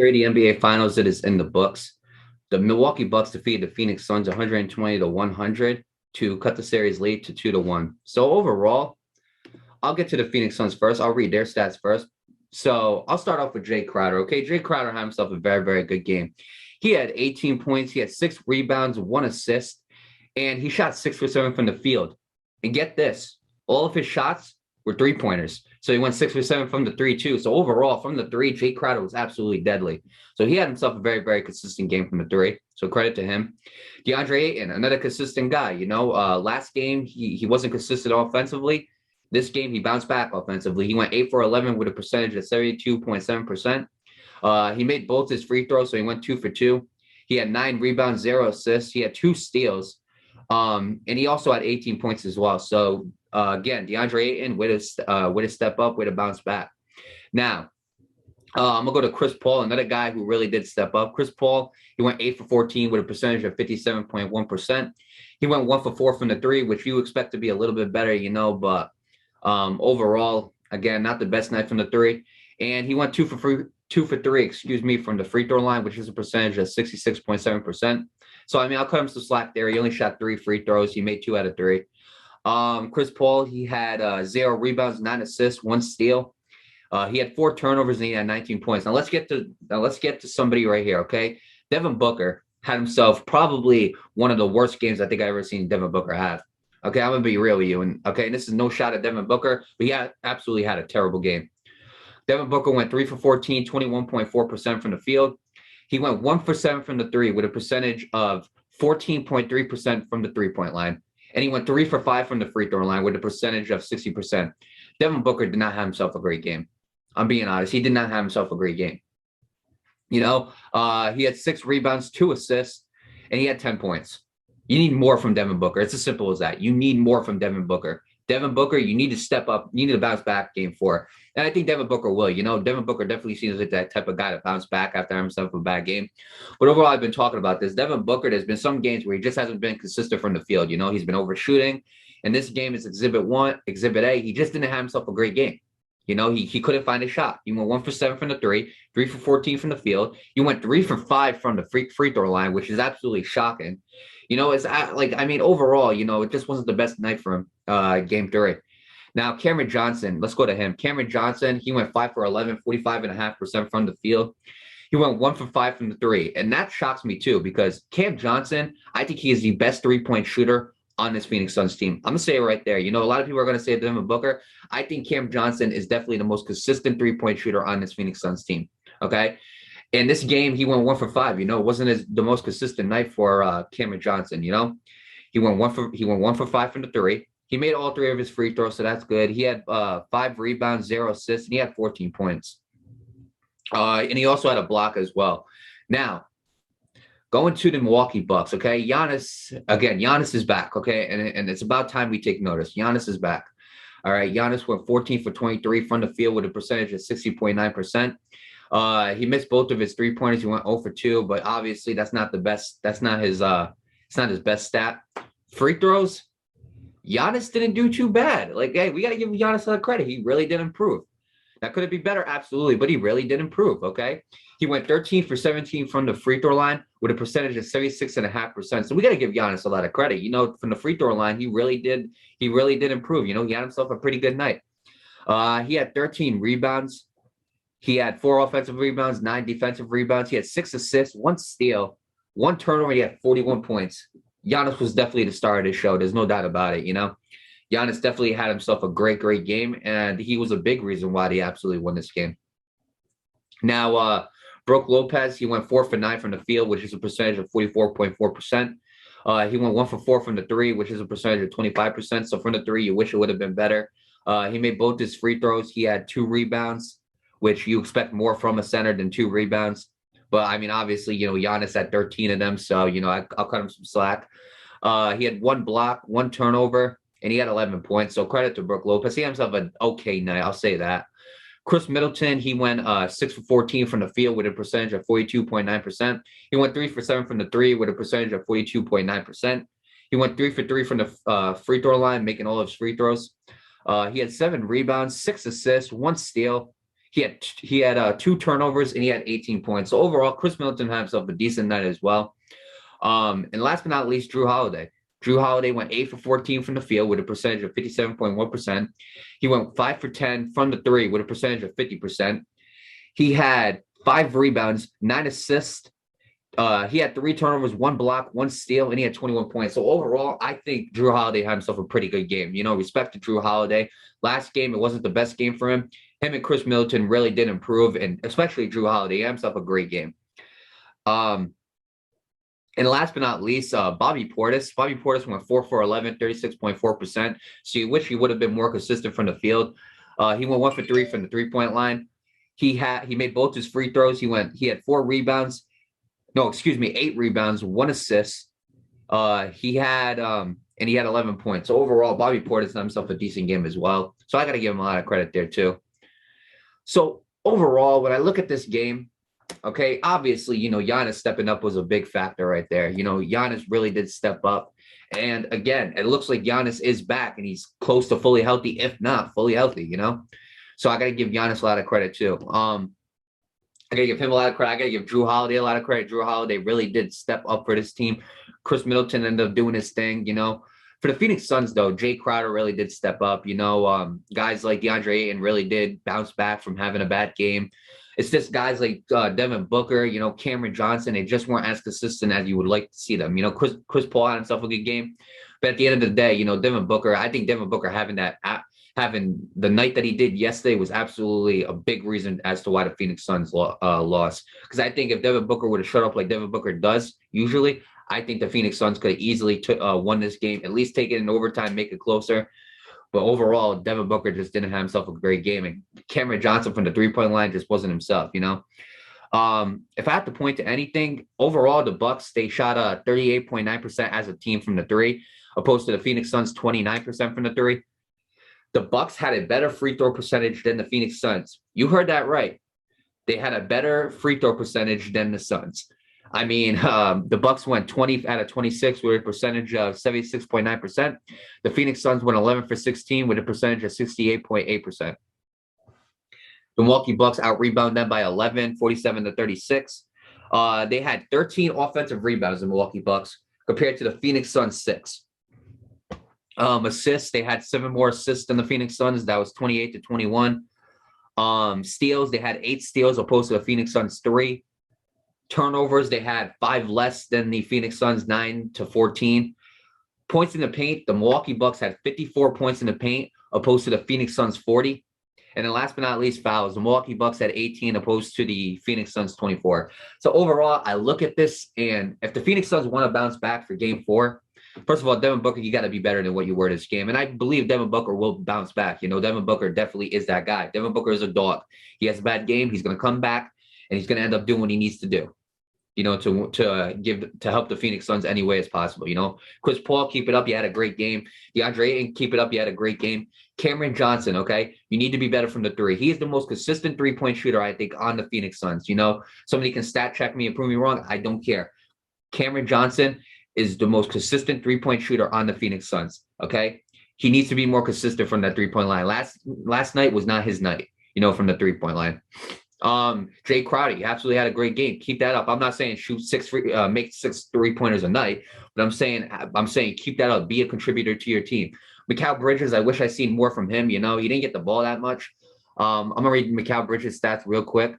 3 the NBA Finals, it is in the books. The Milwaukee Bucks defeated the Phoenix Suns 120 to 100 to cut the series lead to 2 to 1. So overall, I'll get to the Phoenix Suns first. I'll read their stats first. So I'll start off with Jay Crowder. Okay, Jay Crowder had himself a very, very good game. He had 18 points. He had 6 rebounds, 1 assist, and he shot 6 for 7 from the field. And get this, all of his shots were three-pointers. So he went 6 for 7 from the three, too. So overall, from the three, Jay Crowder was absolutely deadly. So he had himself a very, very consistent game from the three. So credit to him. DeAndre Ayton, another consistent guy. Last game, he wasn't consistent offensively. This game, he bounced back offensively. He went 8 for 11 with a percentage of 72.7%. He made both his free throws, so he went 2 for 2. He had 9 rebounds, 0 assists. He had 2 steals. And he also had 18 points as well. So, again, DeAndre Ayton with a step up, with a bounce back. Now, I'm going to go to Chris Paul, another guy who really did step up. Chris Paul, he went 8 for 14 with a percentage of 57.1%. He went 1 for 4 from the three, which you expect to be a little bit better, but overall, again, not the best night from the three. And he went 2 for 3, from the free throw line, which is a percentage of 66.7%. So, I'll cut him some slack there. He only shot 3 free throws. He made 2 out of 3. Chris Paul, he had 0 rebounds, 9 assists, 1 steal. He had 4 turnovers and he had 19 points. Now let's get to somebody right here, okay? Devin Booker had himself probably one of the worst games I think I've ever seen Devin Booker have. Okay, I'm gonna be real with you, and this is no shot at Devin Booker, but he absolutely had a terrible game. Devin Booker went 3 for 14, 21.4% from the field. He went 1 for 7 from the three with a percentage of 14.3% from the three-point line. And he went 3 for 5 from the free throw line with a percentage of 60%. Devin Booker did not have himself a great game. I'm being honest. He did not have himself a great game. He had 6 rebounds, 2 assists, and he had 10 points. You need more from Devin Booker. It's as simple as that. You need more from Devin Booker. Devin Booker, you need to step up. You need to bounce back game 4. And I think Devin Booker will. Devin Booker definitely seems like that type of guy to bounce back after himself a bad game. But overall, I've been talking about this. Devin Booker, there's been some games where he just hasn't been consistent from the field. He's been overshooting. And this game is Exhibit A. He just didn't have himself a great game. He couldn't find a shot. He went 1 for 7 from the three, 3 for 14 from the field. He went 3 for 5 from the free throw line, which is absolutely shocking. Overall, it just wasn't the best night for him, game 3. Now, Cameron Johnson, let's go to him. Cameron Johnson, he went 5 for 11, 45.5% from the field. He went 1 for 5 from the three. And that shocks me too, because Cam Johnson, I think he is the best three-point shooter on this Phoenix Suns team. I'm going to say it right there. A lot of people are going to say Devin Booker. I think Cam Johnson is definitely the most consistent three-point shooter on this Phoenix Suns team. Okay. In this game, he went 1 for 5. It wasn't the most consistent night for Cameron Johnson. He went 1 for 5 from the three. He made all 3 of his free throws, so that's good. He had 5 rebounds, 0 assists, and he had 14 points. And he also had a block as well. Now, going to the Milwaukee Bucks, okay? Giannis is back, okay? And it's about time we take notice. Giannis is back. All right, Giannis went 14 for 23 from the field with a percentage of 60.9%. He missed both of his three-pointers. He went 0 for 2, but obviously that's not the best. That's not his best stat. Free throws, Giannis didn't do too bad. Hey, we got to give Giannis a lot of credit. He really did improve. Now, could it be better? Absolutely, but he really did improve, okay? He went 13 for 17 from the free throw line with a percentage of 76.5%. So we got to give Giannis a lot of credit. From the free throw line, he really did improve. He had himself a pretty good night. He had 13 rebounds. He had 4 offensive rebounds, 9 defensive rebounds. He had 6 assists, 1 steal, 1 turnover. He had 41 points. Giannis was definitely the star of this show. There's no doubt about it, Giannis definitely had himself a great, great game, and he was a big reason why they absolutely won this game. Now, Brook Lopez, he went 4 for 9 from the field, which is a percentage of 44.4%. He went 1 for 4 from the three, which is a percentage of 25%. So from the three, you wish it would have been better. He made both his free throws. He had 2 rebounds, which you expect more from a center than 2 rebounds. But, obviously, Giannis had 13 of them. So, I'll cut him some slack. He had 1 block, 1 turnover, and he had 11 points. So credit to Brook Lopez. He had himself an okay night. I'll say that. Chris Middleton, he went 6 for 14 from the field with a percentage of 42.9%. He went 3 for 7 from the three with a percentage of 42.9%. He went 3 for 3 from the free throw line, making all of his free throws. He had 7 rebounds, 6 assists, 1 steal. He had 2 turnovers and he had 18 points. So overall, Chris Middleton had himself a decent night as well. And last but not least, Drew Holiday. Drew Holiday went 8 for 14 from the field with a percentage of 57.1%. He went 5 for 10 from the three with a percentage of 50%. He had 5 rebounds, 9 assists. He had 3 turnovers, 1 block, 1 steal, and he had 21 points. So overall, I think Drew Holiday had himself a pretty good game. Respect to Drew Holiday. Last game, it wasn't the best game for him. Him and Chris Middleton really did improve, and especially Drew Holiday, he had himself a great game. And last but not least, Bobby Portis. Bobby Portis went 4 for 11, 36.4%. So you wish he would have been more consistent from the field. He went 1 for 3 from the three-point line. He made both his free throws. He had 4 rebounds. No, excuse me, 8 rebounds, 1 assist. He had 11 points. So overall, Bobby Portis had himself a decent game as well. So I got to give him a lot of credit there too. So overall, when I look at this game, okay, obviously, Giannis stepping up was a big factor right there. Giannis really did step up. And again, it looks like Giannis is back and he's close to fully healthy, if not fully healthy, So I got to give Giannis a lot of credit too. I got to give him a lot of credit. I got to give Drew Holiday a lot of credit. Drew Holiday really did step up for this team. Chris Middleton ended up doing his thing, For the Phoenix Suns, though, Jay Crowder really did step up. Guys like DeAndre Ayton really did bounce back from having a bad game. It's just guys like Devin Booker, Cameron Johnson. They just weren't as consistent as you would like to see them. Chris Paul had himself a good game. But at the end of the day, Devin Booker, I think Devin Booker having the night that he did yesterday was absolutely a big reason as to why the Phoenix Suns lost. Because I think if Devin Booker would have shut up like Devin Booker does usually, I think the Phoenix Suns could have easily won this game, at least take it in overtime, make it closer. But overall, Devin Booker just didn't have himself a great game. And Cameron Johnson from the three-point line just wasn't himself, If I have to point to anything, overall, the Bucks, they shot 38.9% as a team from the three, opposed to the Phoenix Suns 29% from the three. The Bucks had a better free throw percentage than the Phoenix Suns. You heard that right. They had a better free throw percentage than the Suns. I mean, the Bucks went 20 out of 26 with a percentage of 76.9%. The Phoenix Suns went 11 for 16 with a percentage of 68.8%. The Milwaukee Bucks out-rebounded them by 11, 47-36. They had 13 offensive rebounds, the Milwaukee Bucks, compared to the Phoenix Suns 6. Assists, they had 7 more assists than the Phoenix Suns. That was 28-21. Steals, they had 8 steals opposed to the Phoenix Suns 3. Turnovers, they had 5 less than the Phoenix Suns, 9-14. Points in the paint, the Milwaukee Bucks had 54 points in the paint opposed to the Phoenix Suns 40. And then last but not least, fouls. The Milwaukee Bucks had 18 opposed to the Phoenix Suns 24. So overall, I look at this, and if the Phoenix Suns want to bounce back for game 4, first of all, Devin Booker, you got to be better than what you were this game. And I believe Devin Booker will bounce back. Devin Booker definitely is that guy. Devin Booker is a dog. He has a bad game. He's going to come back, and he's going to end up doing what he needs to do. To help the Phoenix Suns any way as possible. Chris Paul, keep it up. You had a great game. DeAndre Ayton, keep it up. You had a great game. Cameron Johnson, okay, you need to be better from the three. He is the most consistent three-point shooter, I think, on the Phoenix Suns. Somebody can stat check me and prove me wrong. I don't care. Cameron Johnson is the most consistent three-point shooter on the Phoenix Suns. Okay, he needs to be more consistent from that three-point line. Last night was not his night. From the three-point line. Jay Crowder, you absolutely had a great game. Keep that up. I'm not saying make 6 3-pointers a night, but I'm saying keep that up. Be a contributor to your team. Mikal Bridges, I wish I seen more from him. He didn't get the ball that much. I'm gonna read Mikal Bridges' stats real quick.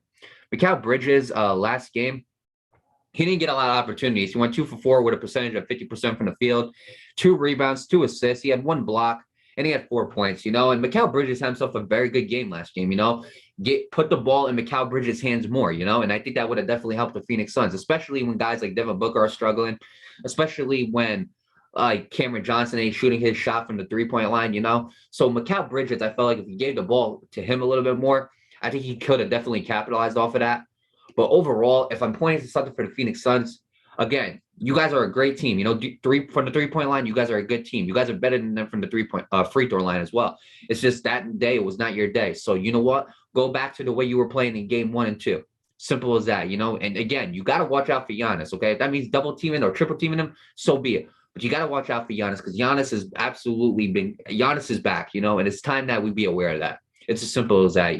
Mikal Bridges, last game, he didn't get a lot of opportunities. He went 2 for 4 with a percentage of 50% from the field, 2 rebounds, 2 assists. He had 1 block. And he had 4 points, And Mikal Bridges had himself a very good game last game, Put the ball in Mikal Bridges' hands more, And I think that would have definitely helped the Phoenix Suns, especially when guys like Devin Booker are struggling, especially when Cameron Johnson ain't shooting his shot from the three-point line, So Mikal Bridges, I felt like if you gave the ball to him a little bit more, I think he could have definitely capitalized off of that. But overall, if I'm pointing to something for the Phoenix Suns, again, you guys are a great team. From the three-point line, you guys are a good team. You guys are better than them from the free throw line as well. It's just that day was not your day. So you know what? Go back to the way you were playing in game 1 and 2. Simple as that, And again, you got to watch out for Giannis, okay? If that means double teaming or triple teaming him, so be it. But you got to watch out for Giannis because Giannis is back, And it's time that we be aware of that. It's as simple as that,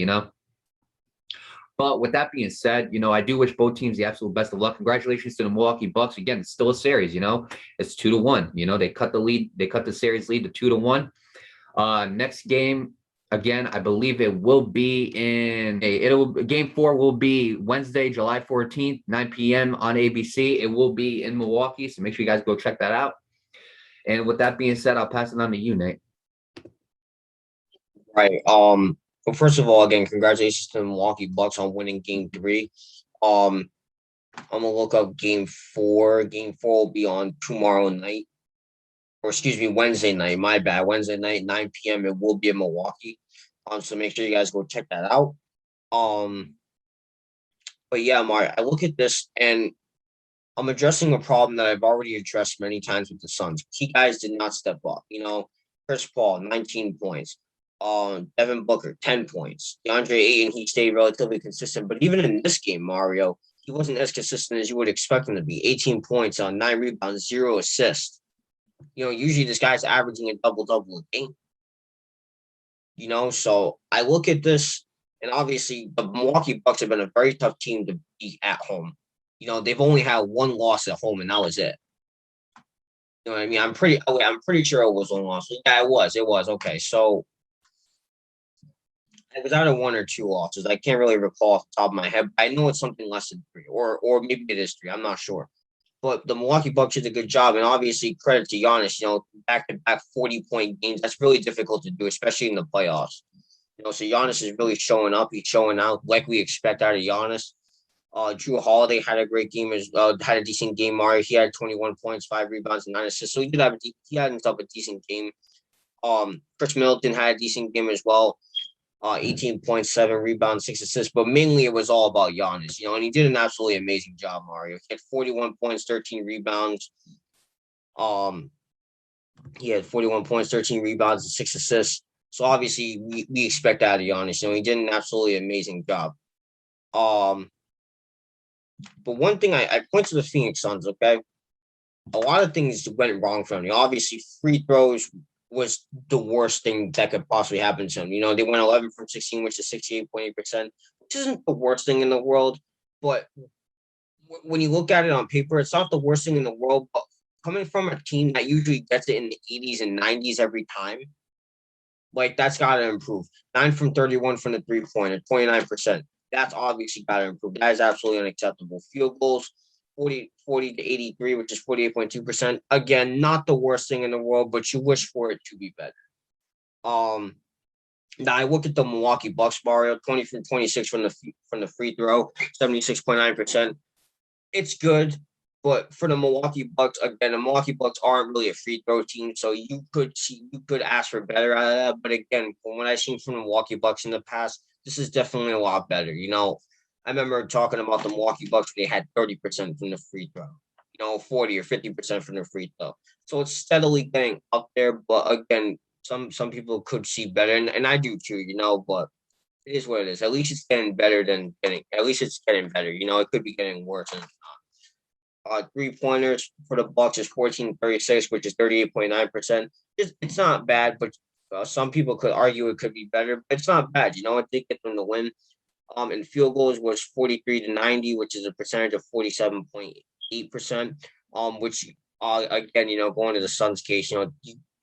But with that being said, I do wish both teams the absolute best of luck. Congratulations to the Milwaukee Bucks. Again, it's still a series, it's 2-1. They cut the lead, they cut the series lead to 2-1. Next game, again, I believe it will be game 4 will be Wednesday, July 14th, 9 p.m. on ABC. It will be in Milwaukee, so make sure you guys go check that out. And with that being said, I'll pass it on to you, Nate. Right. Well, first of all, again, congratulations to the Milwaukee Bucks on winning Game 3. I'm gonna look up Game 4. Game 4 will be on tomorrow night, or excuse me, Wednesday night. My bad. Wednesday night, 9 p.m. It will be in Milwaukee. So make sure you guys go check that out. But yeah, Mario, I look at this and I'm addressing a problem that I've already addressed many times with the Suns. Key guys did not step up. Chris Paul, 19 points. Devin Booker, 10 points. DeAndre Ayton, he stayed relatively consistent. But even in this game, Mario, he wasn't as consistent as you would expect him to be. 18 points on 9 rebounds, 0 assists. Usually this guy's averaging a double-double a game. So I look at this, and obviously the Milwaukee Bucks have been a very tough team to beat at home. They've only had one loss at home, and that was it. You know what I mean? I'm pretty sure it was one loss. Yeah, it was. Okay. So it was either 1 or 2 losses. I can't really recall off the top of my head. I know it's something less than 3, or maybe it is 3. I'm not sure. But the Milwaukee Bucks did a good job, and obviously credit to Giannis. Back-to-back 40-point games. That's really difficult to do, especially in the playoffs. So Giannis is really showing up. He's showing out like we expect out of Giannis. Drew Holiday had a great game, had a decent game. Mario, he had 21 points, 5 rebounds, and 9 assists. So he had himself a decent game. Chris Middleton had a decent game as well. 18 points, 7 rebounds, 6 assists. But mainly it was all about Giannis, and he did an absolutely amazing job, Mario. He had 41 points, 13 rebounds. He had 41 points, 13 rebounds, and 6 assists. So obviously we expect that out of Giannis. He did an absolutely amazing job. But one thing I point to the Phoenix Suns, okay? A lot of things went wrong for them. Obviously, free throws was the worst thing that could possibly happen to them. They went 11 from 16, which is 68.8%, which isn't the worst thing in the world. But when you look at it on paper, it's not the worst thing in the world. But coming from a team that usually gets it in the 80s and 90s every time, that's got to improve. 9 from 31 from the three-pointer, 29%. That's obviously got to improve. That is absolutely unacceptable. Field goals, 40 to 83, which is 48.2%. Again, not the worst thing in the world, but you wish for it to be better. Now I look at the Milwaukee Bucks, Mario, 20 from 26 from the free throw, 76.9%. It's good, but for the Milwaukee Bucks, again, the Milwaukee Bucks aren't really a free throw team, so you could ask for better out of that. But again, from what I've seen from the Milwaukee Bucks in the past, this is definitely a lot better. I remember talking about the Milwaukee Bucks. They had 30% from the free throw, 40 or 50% from the free throw. So it's steadily getting up there. But again, some people could see better, and I do too, but it is what it is. At least it's getting better than getting. At least it's getting better. It could be getting worse. And 3-pointers for the Bucks is 14-36, which is 38.9%. It's not bad, but some people could argue it could be better, but it's not bad. It did get them to win. And field goals was 43 to 90, which is a percentage of 47.8%. Which again, going to the Suns case,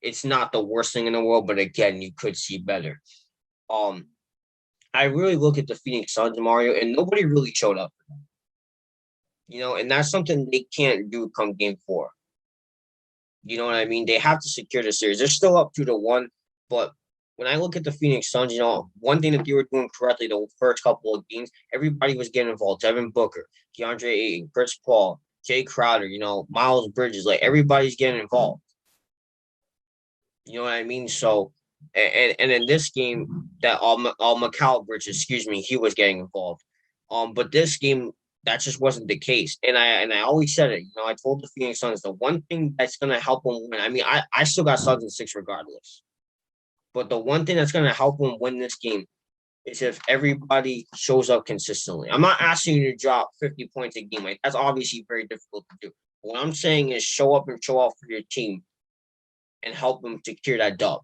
it's not the worst thing in the world, but again, you could see better. I really look at the Phoenix Suns, Mario, and nobody really showed up for them. And that's something they can't do come game 4. You know what I mean? They have to secure the series. They're still up 2-1, but when I look at the Phoenix Suns, one thing that they were doing correctly the first couple of games, everybody was getting involved. Devin Booker, DeAndre Ayton, Chris Paul, Jay Crowder, Miles Bridges, everybody's getting involved. You know what I mean? So, and in this game, that Mikal Bridges, excuse me, he was getting involved. But this game, that just wasn't the case. And I always said it. I told the Phoenix Suns the one thing that's going to help them win. I mean, I still got Suns in 6 regardless. But the one thing that's going to help them win this game is if everybody shows up consistently. I'm not asking you to drop 50 points a game. That's obviously very difficult to do. What I'm saying is show up and show off for your team and help them secure that dub.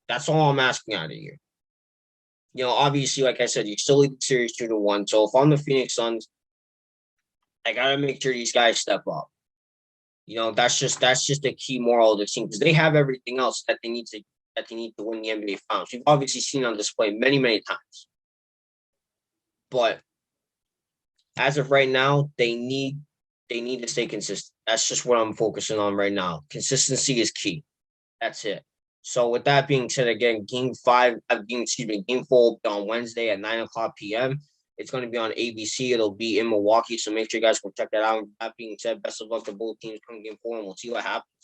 That's all I'm asking out of you. Obviously, like I said, you still lead the series 2-1. So if I'm the Phoenix Suns, I gotta make sure these guys step up. That's just a key moral of the team because they have everything else that they need to win the NBA Finals. We've obviously seen on display many, many times. But as of right now, they need to stay consistent. That's just what I'm focusing on right now. Consistency is key. That's it. So with that being said, again, game 4 will be on Wednesday at 9:00 p.m. It's going to be on ABC. It'll be in Milwaukee, so make sure you guys go check that out. With that being said, best of luck to both teams come game 4, and we'll see what happens.